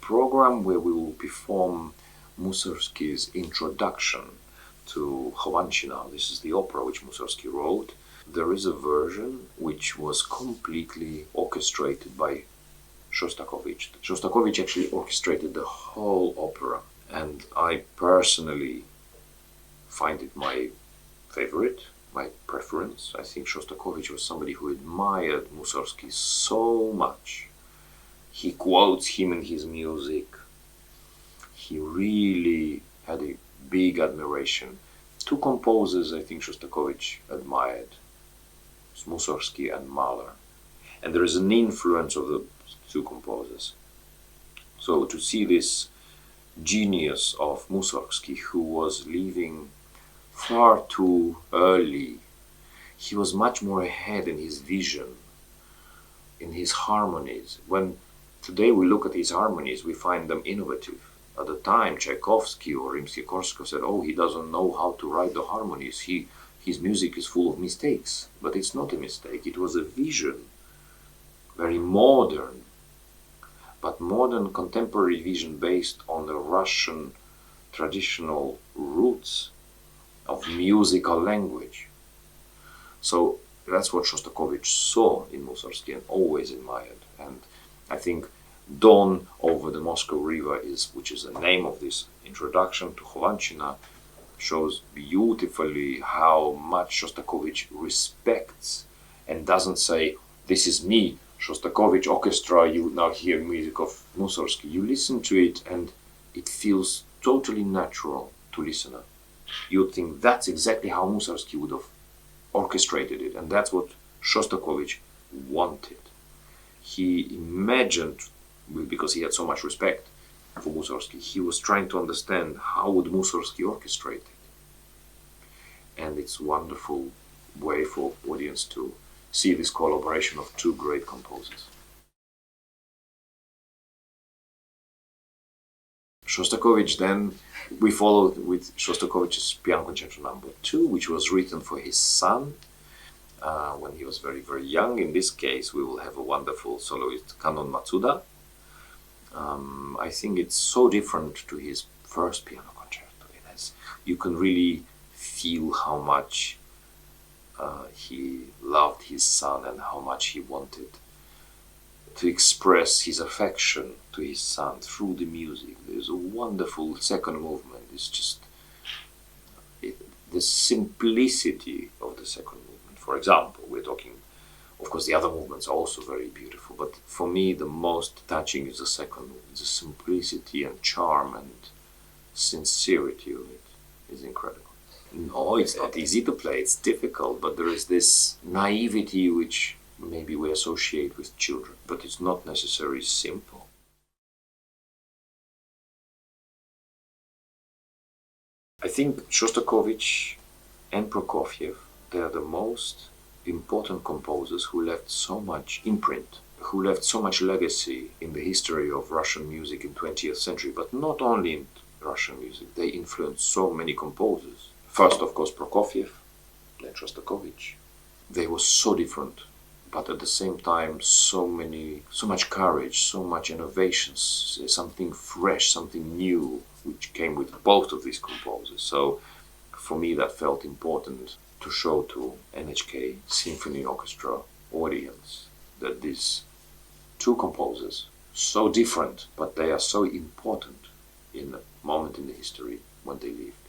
program where we will perform Mussorgsky's introduction to Hovan Shchina. This is the opera which Mussorgsky wrote. There is a version which was completely orchestrated by Shostakovich. Shostakovich actually orchestrated the whole opera, and I personally find it my favorite, my preference. I think Shostakovich was somebody who admired Mussorgsky so much. He quotes him in his music. He really had a big admiration. Two composers I think Shostakovich admired, Mussorgsky and Mahler. And there is an influence of the two composers. So to see this genius of Mussorgsky, who was leaving far too early, he was much more ahead in his vision, in his harmonies. When today we look at his harmonies, we find them innovative. At the time, Tchaikovsky or Rimsky-Korsakov said, oh, he doesn't know how to write the harmonies. His music is full of mistakes. But it's not a mistake. It was a vision, very modern, but modern contemporary vision based on the Russian traditional roots of musical language. So that's what Shostakovich saw in Mussorgsky and always admired. And I think Dawn over the Moscow River, which is the name of this introduction to Hovan Shchina, shows beautifully how much Shostakovich respects and doesn't say, this is me, Shostakovich Orchestra, you now hear music of Mussorgsky. You listen to it and it feels totally natural to listener. You'd think that's exactly how Mussorgsky would have orchestrated it, and that's what Shostakovich wanted. He imagined, because he had so much respect for Mussorgsky, he was trying to understand how would Mussorgsky orchestrate it. And it's a wonderful way for audience to see this collaboration of two great composers. Shostakovich then, we followed with Shostakovich's Piano Concerto No. 2, which was written for his son when he was very, very young. In this case, we will have a wonderful soloist, Kanon Matsuda. I think it's so different to his first piano concerto. You can really feel how much he loved his son and how much he wanted to express his affection to his son through the music. There's a wonderful second movement. It's just the simplicity of the second movement. For example, we're talking, of course, the other movements are also very beautiful, but for me, the most touching is the second movement. The simplicity and charm and sincerity of it is incredible. No, it's not easy to play, it's difficult, but there is this naivety which maybe we associate with children, but it's not necessarily simple. I think Shostakovich and Prokofiev, they are the most important composers who left so much imprint, who left so much legacy in the history of Russian music in 20th century, but not only in Russian music, they influenced so many composers. First, of course, Prokofiev, then Shostakovich. They were so different, but at the same time, so much courage, so much innovations, something fresh, something new, which came with both of these composers. So, for me, that felt important to show to NHK Symphony Orchestra audience that these two composers, so different, but they are so important in the moment in the history when they lived.